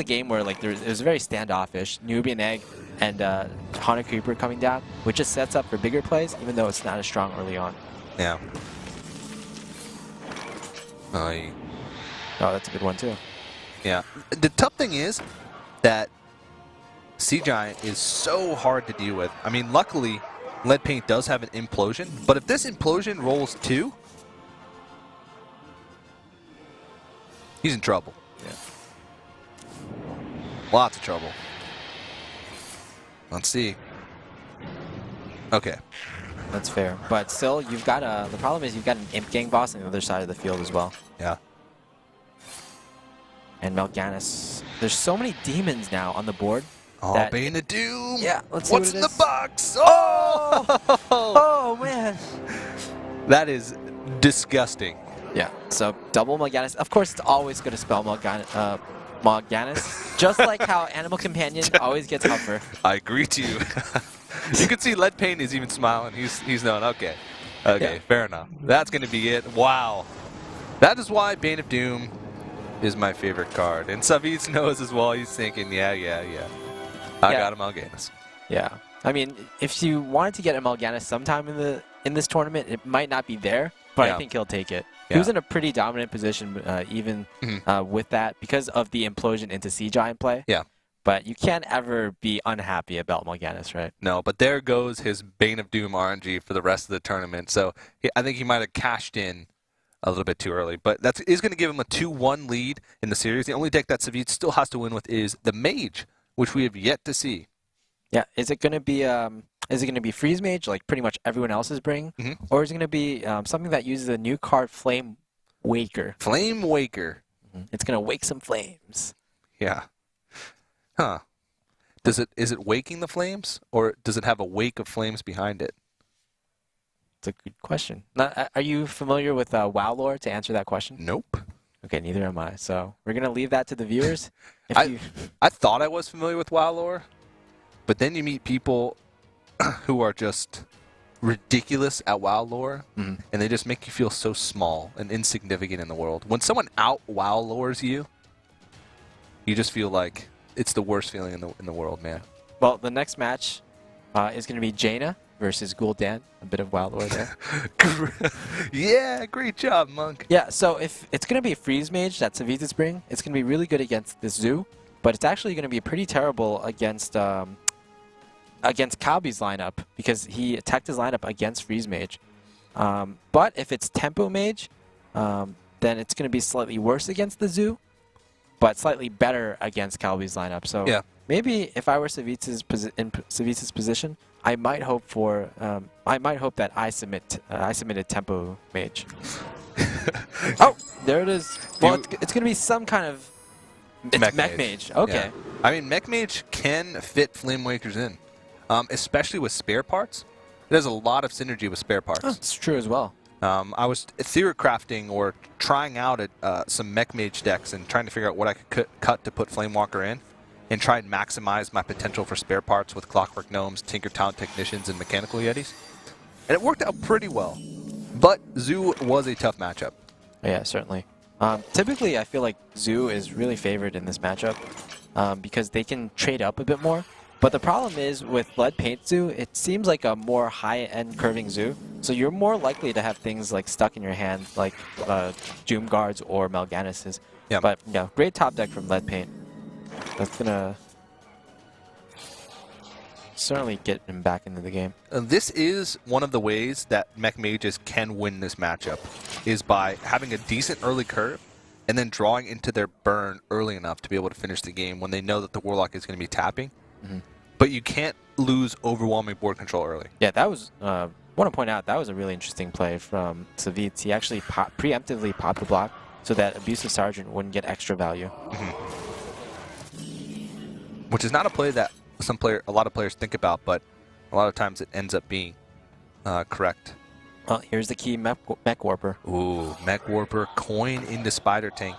game where like it was very standoffish. Nubian Egg and Haunted Creeper coming down, which just sets up for bigger plays, even though it's not as strong early on. Yeah. Oh, that's a good one too. Yeah. The tough thing is that Sea Giant is so hard to deal with. I mean, luckily, Leadpaint does have an Implosion, but if this Implosion rolls 2, he's in trouble. Yeah. Lots of trouble. Let's see. Okay. That's fair. But still, you've got the problem is you've got an Imp Gang boss on the other side of the field as well. Yeah. And Mal'Ganis. There's so many demons now on the board. Oh, Bane of Doom. Yeah, let's see What's what it in is. the box? Oh! Oh, man. That is disgusting. Yeah, so double Mal'Ganis. Of course, it's always going to spell Mal'Ganis. Just like how Animal Companion always gets Hover. I agree to you. You can see Leadpaint is even smiling. He's knowing, okay. Okay, yeah. Fair enough. That's going to be it. Wow. That is why Bane of Doom is my favorite card. And Savjz knows as well. He's thinking, yeah. I got a Mal'Ganis. Yeah. I mean, if you wanted to get a Mal'Ganis sometime in this tournament, it might not be there, but I think he'll take it. Yeah. He was in a pretty dominant position even with that because of the Implosion into Sea Giant play. Yeah. But you can't ever be unhappy about Mal'Ganis, right? No, but there goes his Bane of Doom RNG for the rest of the tournament. So I think he might have cashed in a little bit too early. But that is going to give him a 2-1 lead in the series. The only deck that Savjz still has to win with is the Mage, which we have yet to see. Yeah, is it going to be Freeze Mage like pretty much everyone else is bringing, or is it going to be something that uses a new card, Flame Waker? Flame Waker. It's going to wake some flames. Yeah. Huh. Is it waking the flames, or does it have a wake of flames behind it? It's a good question. Are you familiar with WoW lore to answer that question? Nope. Okay, neither am I. So we're going to leave that to the viewers. I thought I was familiar with WoW lore, but then you meet people who are just ridiculous at WoW lore, and they just make you feel so small and insignificant in the world. When someone out-WoW lores you, you just feel like it's the worst feeling in the world, man. Well, the next match is going to be Jaina versus Gul'dan. A bit of Wild War there. Yeah, great job, Monk. Yeah, so if it's going to be a Freeze Mage that Savjz bring, it's going to be really good against this Zoo, but it's actually going to be pretty terrible against Calby's lineup because he attacked his lineup against Freeze Mage. But if it's Tempo Mage, then it's going to be slightly worse against the Zoo, but slightly better against Calby's lineup. So yeah. Maybe if I were in Savjz's position, I might hope that I submitted Tempo Mage. Oh, there it is. Well, it's going to be some kind of Mech Mage. Okay. Yeah. I mean, Mech Mage can fit Flame Wakers in, especially with spare parts. It has a lot of synergy with spare parts. Oh, it's true as well. I was theory crafting or trying out some Mech Mage decks and trying to figure out what I could cut to put Flamewalker in and try and maximize my potential for spare parts with Clockwork Gnomes, Tinkertown Technicians, and Mechanical Yetis. And it worked out pretty well. But Zoo was a tough matchup. Yeah, certainly. Typically, I feel like Zoo is really favored in this matchup because they can trade up a bit more. But the problem is with Leadpaint Zoo, it seems like a more high-end curving Zoo. So you're more likely to have things like stuck in your hand, like Doom Guards or Mal'Ganises. Yeah. But yeah, great top deck from Leadpaint. That's gonna certainly get him back into the game. This is one of the ways that Mech Mages can win this matchup, is by having a decent early curve and then drawing into their burn early enough to be able to finish the game when they know that the Warlock is going to be tapping. Mm-hmm. But you can't lose overwhelming board control early. Yeah, that was, want to point out, that was a really interesting play from Savjz. He actually preemptively popped the block so that Abusive Sergeant wouldn't get extra value. Mm-hmm. Which is not a play that a lot of players think about, but a lot of times it ends up being correct. Well, here's the key Mech Warper. Ooh, Mech Warper, coin into Spider Tank.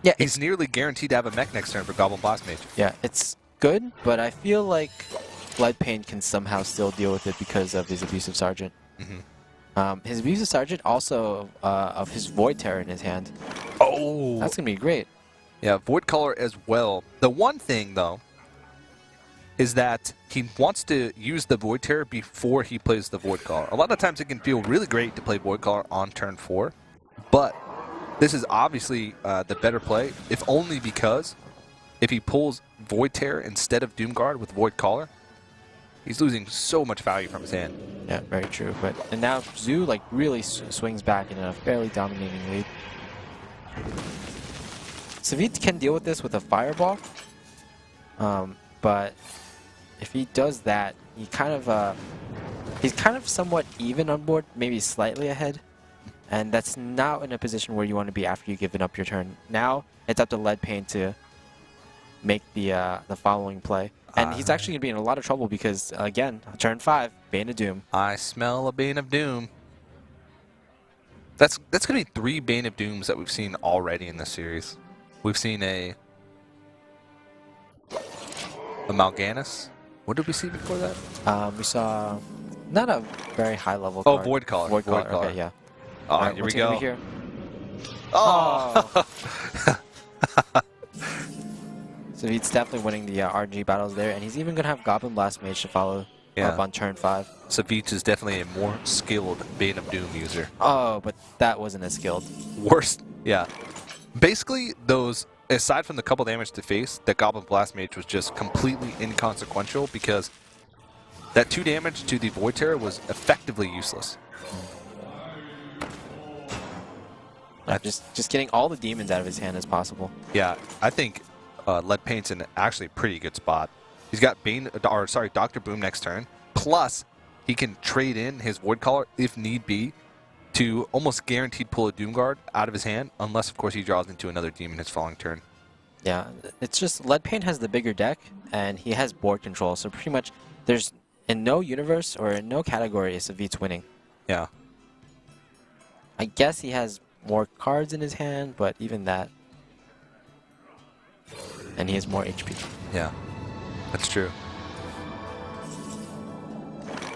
Yeah, he's nearly guaranteed to have a mech next turn for Goblin Blast Mage. Yeah, it's good, but I feel like Leadpaint can somehow still deal with it because of his Abusive Sergeant. Mm-hmm. His Abusive Sergeant also of his Void Terror in his hand. Oh! That's going to be great. Yeah, Void Caller as well. The one thing, though, is that he wants to use the Void Terror before he plays the Void Caller. A lot of times it can feel really great to play Void Caller on turn 4, but this is obviously the better play, if only because if he pulls Void Terror instead of Doomguard with Void Caller, he's losing so much value from his hand. Yeah, very true. And now Zoo like really swings back in a fairly dominating lead. Savjz can deal with this with a Fireball, but if he does that, he's kind of somewhat even on board, maybe slightly ahead, and that's not in a position where you want to be after you've given up your turn. Now it's up to Leadpaint to make the following play, and he's actually going to be in a lot of trouble because again, turn 5, Bane of Doom. I smell a Bane of Doom. That's going to be 3 Bane of Dooms that we've seen already in this series. We've seen a Mal'Ganis. What did we see before that? We saw not a very high level Oh, card. Void Caller. Void Caller. Okay, yeah. Oh, right, here we go. Here? Oh! So he's definitely winning the RNG battles there, and he's even going to have Goblin Blast Mage to follow up on turn 5. Savjz is definitely a more skilled Bane of Doom user. Oh, but that wasn't as skilled. Worst, yeah. Basically, those, aside from the couple damage to face, that Goblin Blast Mage was just completely inconsequential because that 2 damage to the Void Terror was effectively useless. Just getting all the demons out of his hand as possible. Yeah, I think Leadpaint's in actually a pretty good spot. He's got Dr. Boom next turn, plus he can trade in his Void Caller if need be to almost guaranteed pull a Doomguard out of his hand, unless of course he draws into another demon his following turn. Yeah, it's just Leadpaint has the bigger deck, and he has board control, so pretty much there's in no universe or in no category is Savjz winning. Yeah. I guess he has more cards in his hand, but even that. And he has more HP. Yeah, that's true.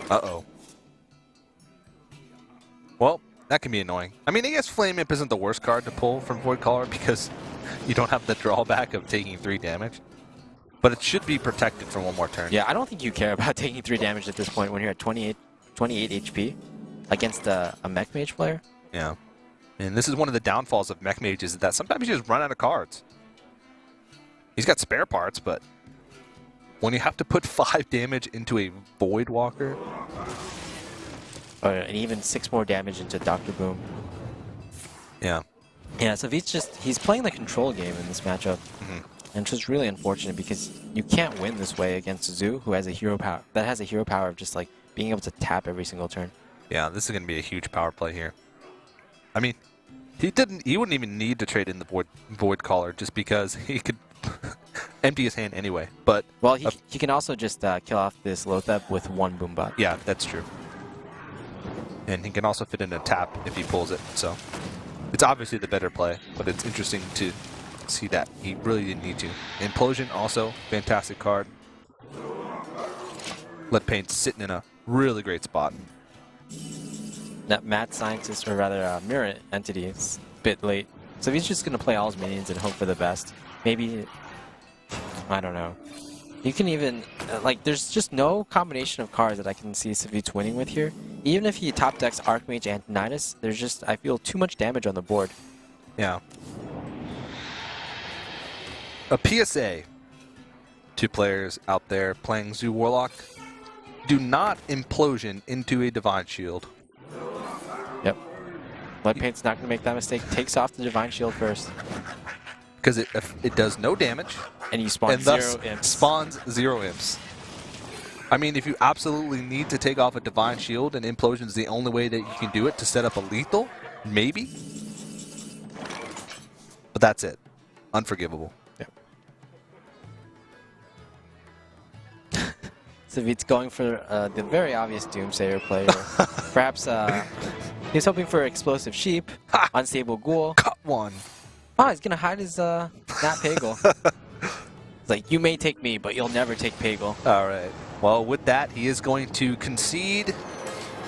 Uh-oh. Well, that can be annoying. I mean, I guess Flame Imp isn't the worst card to pull from Void Caller because you don't have the drawback of taking 3 damage. But it should be protected for 1 more turn. Yeah, I don't think you care about taking 3 damage at this point when you're at 28 28 HP against a Mech Mage player. Yeah. And this is one of the downfalls of Mech Mages, is that sometimes you just run out of cards. He's got spare parts, but when you have to put 5 damage into a Void Walker... And even 6 more damage into Dr. Boom. Yeah. Yeah, so he's playing the control game in this matchup. And it's just really unfortunate because you can't win this way against Zoo, who has a hero power of just like being able to tap every single turn. Yeah, this is going to be a huge power play here. I mean, he wouldn't even need to trade in the Void Caller just because he could empty his hand anyway. But well, he can also just kill off this Lothep with 1 Boombot. Yeah, that's true. And he can also fit in a tap if he pulls it. So it's obviously the better play, but it's interesting to see that he really didn't need to. Implosion also, fantastic card. Leadpaint sitting in a really great spot. That Mad Scientist, or rather Mirror Entity, is a bit late. So he's just going to play all his minions and hope for the best. Maybe, I don't know. You can even, like, there's just no combination of cards that I can see Savjz winning with here. Even if he top decks Archmage and Nidus, there's just, I feel, too much damage on the board. Yeah. A PSA to players out there playing Zoo Warlock: do not Implosion into a Divine Shield. Yep. Leadpaint's not going to make that mistake. Takes off the Divine Shield first. Because it does no damage. And you spawn and 0 thus imps. Spawns 0 imps. I mean, if you absolutely need to take off a Divine Shield and Implosion is the only way that you can do it to set up a lethal, maybe. But that's it. Unforgivable. Yep. Savjz going for the very obvious Doomsayer play. Perhaps he's hoping for Explosive Sheep, Unstable Ghoul. Cut one. Oh, he's going to hide his Nat Pagel. It's like, you may take me, but you'll never take Pagel. All right. Well, with that, he is going to concede.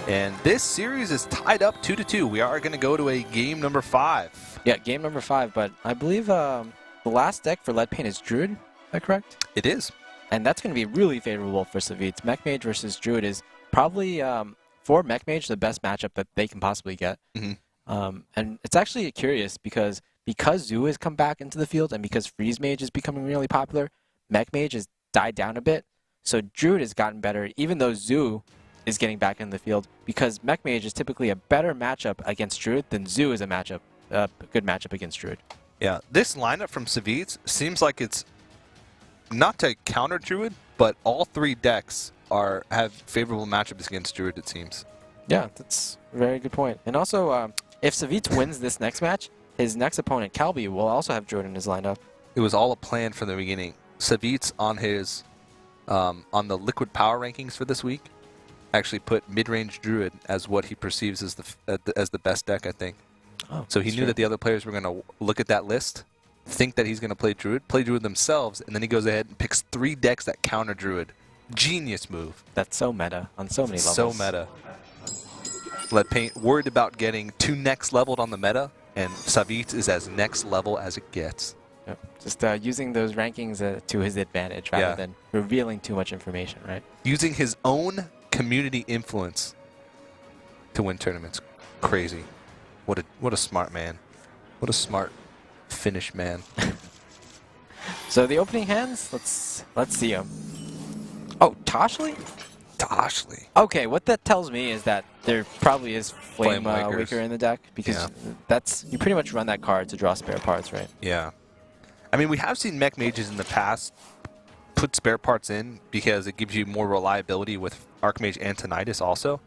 And this series is tied up 2-2. We are going to go to a game number 5. Yeah, game number 5. But I believe the last deck for Leadpaint is Druid. Is that correct? It is. And that's going to be really favorable for Savjz. Mech Mage versus Druid is probably, for Mech Mage, the best matchup that they can possibly get. And it's actually curious because Zoo has come back into the field and because Freeze Mage is becoming really popular, Mech Mage has died down a bit. So Druid has gotten better, even though Zoo is getting back in the field, because Mech Mage is typically a better matchup against Druid than Zoo is a good matchup against Druid. Yeah, this lineup from Savjz seems like it's not to counter Druid, but all 3 decks have favorable matchups against Druid, it seems. Yeah, that's a very good point. And also, if Savjz wins this next match, his next opponent, Calby, will also have Druid in his lineup. It was all a plan from the beginning. Savjz on his on the Liquid Power rankings for this week actually put mid-range Druid as what he perceives as the best deck, I think. Oh, so he knew that the other players were going to look at that list, think that he's going to play Druid themselves, and then he goes ahead and picks 3 decks that counter Druid. Genius move. That's so meta on so many levels. So meta. Leadpaint worried about getting too next leveled on the meta, and Savjz is as next level as it gets. Yep. Just using those rankings to his advantage rather than revealing too much information, right? Using his own community influence to win tournaments. Crazy. What a smart man. What a smart Finnish man. So the opening hands, let's see them. Oh, Toshly? Toshly. Okay, what that tells me is that there probably is Flame Wakers. Waker in the deck because you pretty much run that card to draw spare parts, right? Yeah. I mean, we have seen Mech Mages in the past put spare parts in because it gives you more reliability with Archmage and Tinnitus also.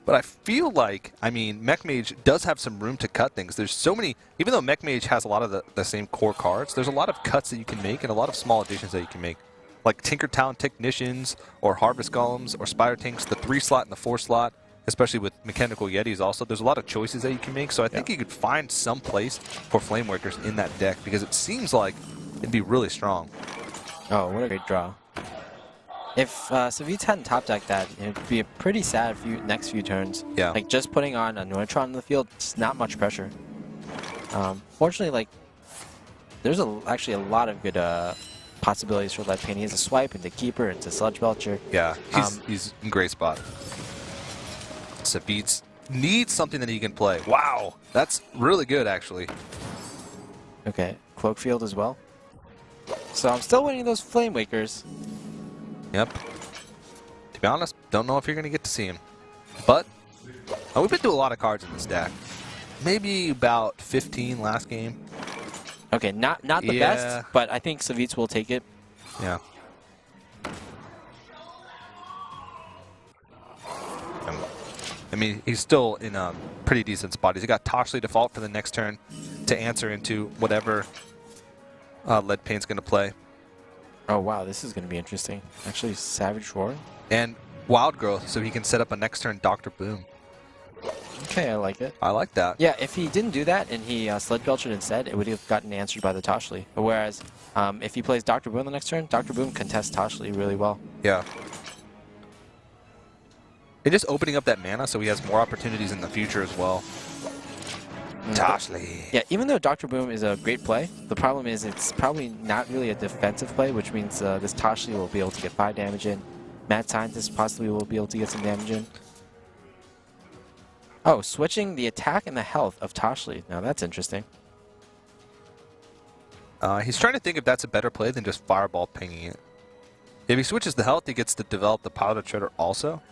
But I feel like, I mean, Mech Mage does have some room to cut things. There's so many, even though Mech Mage has a lot of the same core cards, there's a lot of cuts that you can make and a lot of small additions that you can make. Like Tinkertown Technicians or Harvest Golems or Spider Tanks, the 3 slot and the 4 slot, especially with Mechanical Yetis also. There's a lot of choices that you can make, so I think you could find some place for Flamewakers in that deck because it seems like it'd be really strong. Oh, what a great draw. If Savjz hadn't top decked that, it would be a pretty sad next few turns. Yeah. Like just putting on a Neutron in the field, it's not much pressure. Fortunately, like there's actually a lot of good possibilities for Leadpaint. He has a swipe into Keeper, into Sludge Belcher. Yeah, he's in great spot. Savjz needs something that he can play. Wow, that's really good, actually. Okay, Cloak Field as well. So I'm still winning those Flame Wakers. Yep. To be honest, don't know if you're going to get to see him. But we've been through a lot of cards in this deck. Maybe about 15 last game. Okay, not the best, but I think Savjz will take it. Yeah. I mean, he's still in a pretty decent spot. He's got Toshli default for the next turn to answer into whatever Leadpaint's going to play. Oh, wow, this is going to be interesting. Actually, Savage Roar. And Wild Growth, so he can set up a next turn Dr. Boom. Okay, I like it. I like that. Yeah, if he didn't do that and he Sled Belchered instead, it would have gotten answered by the Toshli. Whereas, if he plays Dr. Boom the next turn, Dr. Boom contests Toshli really well. Yeah. And just opening up that mana so he has more opportunities in the future as well. Toshli. Yeah, even though Dr. Boom is a great play, the problem is it's probably not really a defensive play, which means this Toshli will be able to get 5 damage in. Mad Scientist possibly will be able to get some damage in. Oh, switching the attack and the health of Toshli. Now that's interesting. He's trying to think if that's a better play than just Fireball pinging it. If he switches the health, he gets to develop the Powder Treader also.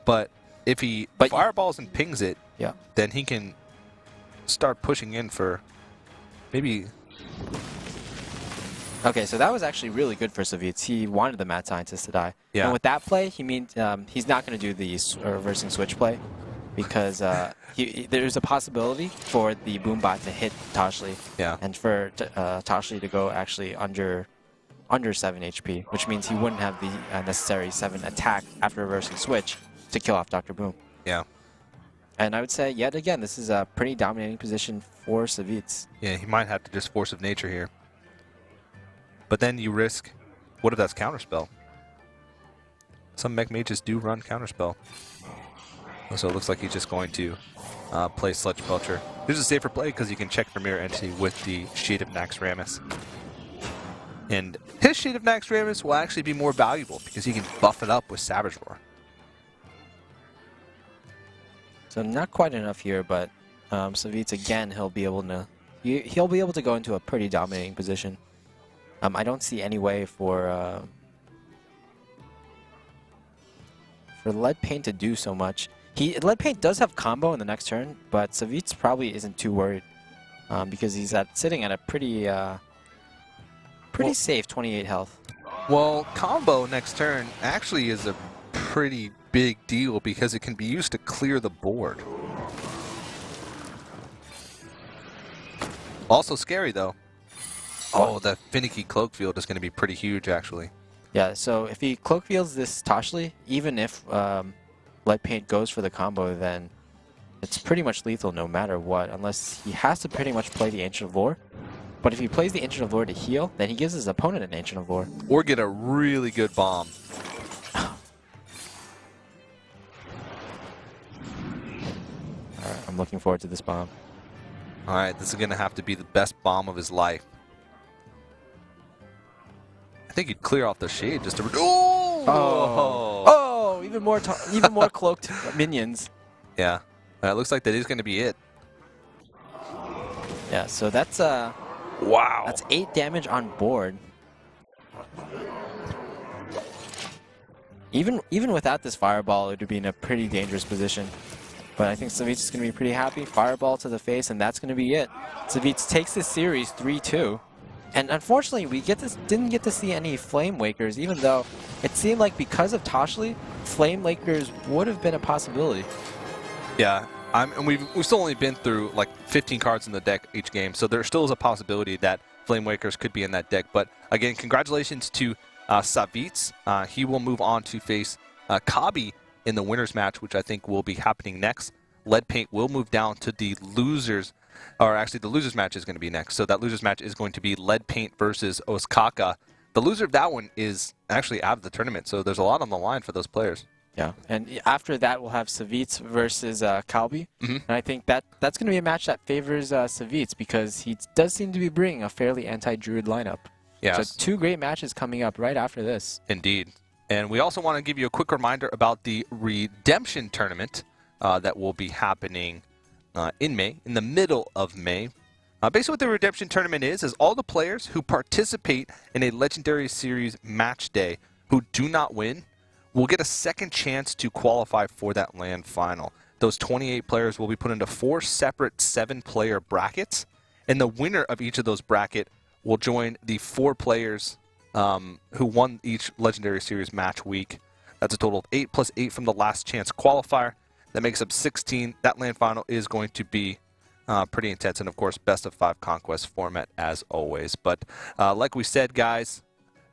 But if he fireballs and pings it, yeah, then he can start pushing in for maybe... Okay, so that was actually really good for Savjz. He wanted the Mad Scientist to die. Yeah. And with that play, he means he's not going to do the reversing switch play because there's a possibility for the Boombot to hit Toshli. Yeah. And for Toshli to go actually under 7 HP, which means he wouldn't have the necessary 7 attack after reversing switch to kill off Dr. Boom. Yeah. And I would say, yet again, this is a pretty dominating position for Savjz. Yeah, he might have to just Force of Nature here. But then you risk, what if that's Counterspell? Some mech mages do run Counterspell. So it looks like he's just going to play Sludge Belcher. This is a safer play because you can check for Mirror Entity with the Shade of Naxxramas. And his Shade of Naxxramas will actually be more valuable because he can buff it up with Savage Roar. So not quite enough here, but Savjz again, he'll be able to go into a pretty dominating position. I don't see any way for Leadpaint to do so much. Leadpaint does have combo in the next turn, but Savjz probably isn't too worried because he's sitting at a pretty safe 28 health. Well, combo next turn actually is a pretty big deal because it can be used to clear the board. Also scary though. Oh, the finicky Cloak Field is going to be pretty huge actually. Yeah, so if he Cloak Fields this Toshli, even if Leadpaint goes for the combo, then it's pretty much lethal no matter what, unless he has to pretty much play the Ancient of Lore. But if he plays the Ancient of Lore to heal, then he gives his opponent an Ancient of Lore. Or get a really good bomb. Alright, I'm looking forward to this bomb. Alright, this is going to have to be the best bomb of his life. I think he'd clear off the shade just to... Oh, even more cloaked minions. Yeah. It looks like that is going to be it. Yeah, so that's wow. That's 8 damage on board. Even without this fireball, it would be in a pretty dangerous position. But I think Savjz is going to be pretty happy. Fireball to the face, and that's going to be it. Savjz takes this series 3-2. And unfortunately, we didn't get to see any Flame Wakers, even though it seemed like because of Toshli, Flame Wakers would have been a possibility. Yeah, and we've still only been through like 15 cards in the deck each game, so there still is a possibility that Flame Wakers could be in that deck. But again, congratulations to Savjz. He will move on to face Kabi in the winners match, which I think will be happening next. Leadpaint will move down to the losers, or actually the losers match is going to be next. So that losers match is going to be Leadpaint versus Ostkaka. The loser of that one is actually out of the tournament, so there's a lot on the line for those players. Yeah, and after that we'll have Savjz versus Kalbi, and I think that's going to be a match that favors Savjz because he does seem to be bringing a fairly anti-druid lineup. Yeah. So 2 great matches coming up right after this. Indeed. And we also want to give you a quick reminder about the Redemption Tournament that will be happening in May, in the middle of May. Basically what the Redemption Tournament is all the players who participate in a Legendary Series match day who do not win will get a second chance to qualify for that LAN final. Those 28 players will be put into 4 separate 7-player brackets, and the winner of each of those brackets will join the 4 players who won each Legendary Series match week. That's a total of 8 plus 8 from the last chance qualifier. That makes up 16. That LAN final is going to be pretty intense, and of course, best of 5 conquest format as always. But like we said, guys,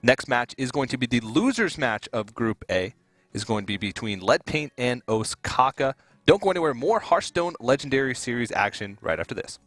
next match is going to be the losers match of Group A. Is going to be between Leadpaint and Ostkaka. Don't go anywhere. More Hearthstone Legendary Series action right after this.